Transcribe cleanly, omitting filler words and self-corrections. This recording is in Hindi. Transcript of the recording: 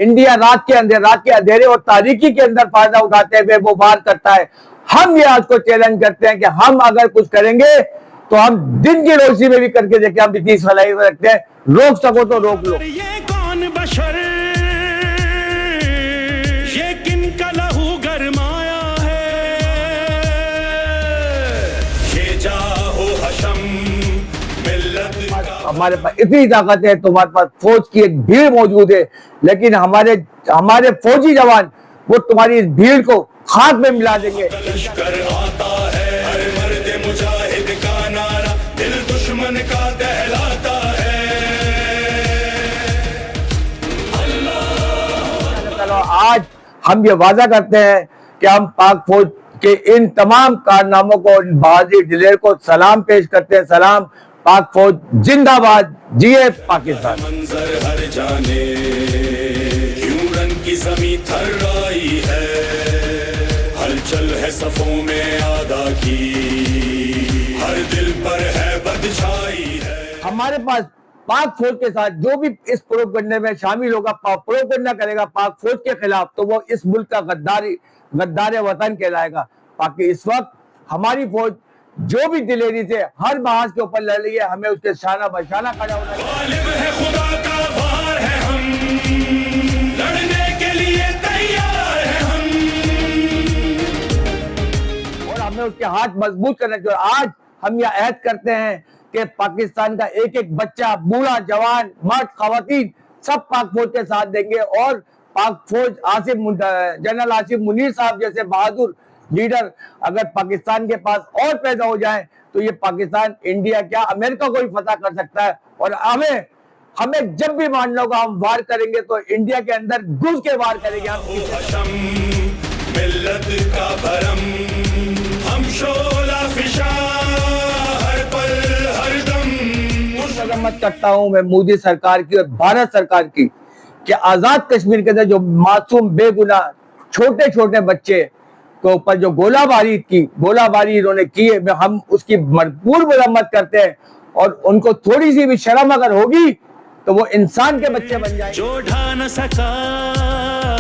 इंडिया रात के अंधेरे और तारीकी के अंदर फायदा उठाते हुए वो वार करता है। हम ये आज को चैलेंज करते हैं कि हम अगर कुछ करेंगे तो हम दिन की रोशनी में भी करके देखें। हम इतनी सलाहियत रखते हैं, रोक सको तो रोक लो। ये कौन बशर, ये किनका लहू गरमाया है, ये जाहो हशम मिल्लत का। हमारे पास इतनी ताकत है, तुम्हारे पास फौज की एक भीड़ मौजूद है, लेकिन हमारे फौजी जवान वो तुम्हारी इस भीड़ को खाक में मिला देंगे। लश्कर आता है, हर मर्द मुजाहिद का नारा दिल दुश्मन का दहलाता है। आज हम ये वादा करते हैं कि हम पाक फौज के इन तमाम कारनामों को, बहादुर दिलेर को सलाम पेश करते हैं। सलाम, पाक फौज जिंदाबाद, जिए पाकिस्तान। मंजर हर जाने क्यों रन की जमीन थर्राई है, हलचल है सफों में आदा की, हर दिल पर है बदछाई है। हमारे पास पाक फौज के साथ जो भी इस प्रोपगंडे में शामिल होगा, प्रोपगंडा करेगा पाक फौज के खिलाफ, तो वो इस मुल्क का गद्दार वतन कहलाएगा। बाकी इस वक्त हमारी फौज जो भी दिलेरी से हर बहास के ऊपर लड़ रही है, हमें उसके शाना बशाना खड़ा होना है। खुदा का वार है, हम लड़ने के लिए तैयार हैं हम, और हमें उसके हाथ मजबूत करना चाहिए। आज हम यह अहद करते हैं कि पाकिस्तान का एक एक बच्चा, बूढ़ा, जवान, मर्द, खवातीन सब पाक फौज के साथ देंगे। और पाक फौज जनरल आसिफ मुनीर साहब जैसे बहादुर लीडर अगर पाकिस्तान के पास और पैदा हो जाए तो ये पाकिस्तान, इंडिया क्या अमेरिका को भी फतह कर सकता है। और हमें जब भी मानना होगा हम वार करेंगे तो इंडिया के अंदर घुस के वार करेंगे। हम मिल्लत का भरम, हम शोला फिशा हर पल हर दम। मत करता हूं मैं मोदी सरकार की और भारत सरकार की कि आजाद कश्मीर के अंदर जो मासूम बेगुनाह छोटे छोटे बच्चे के ऊपर जो गोलाबारी इन्होंने की है, हम उसकी भरपूर मरम्मत करते हैं। और उनको थोड़ी सी भी शर्म अगर होगी तो वो इंसान के बच्चे बन जाएंगे। जो ढा न सका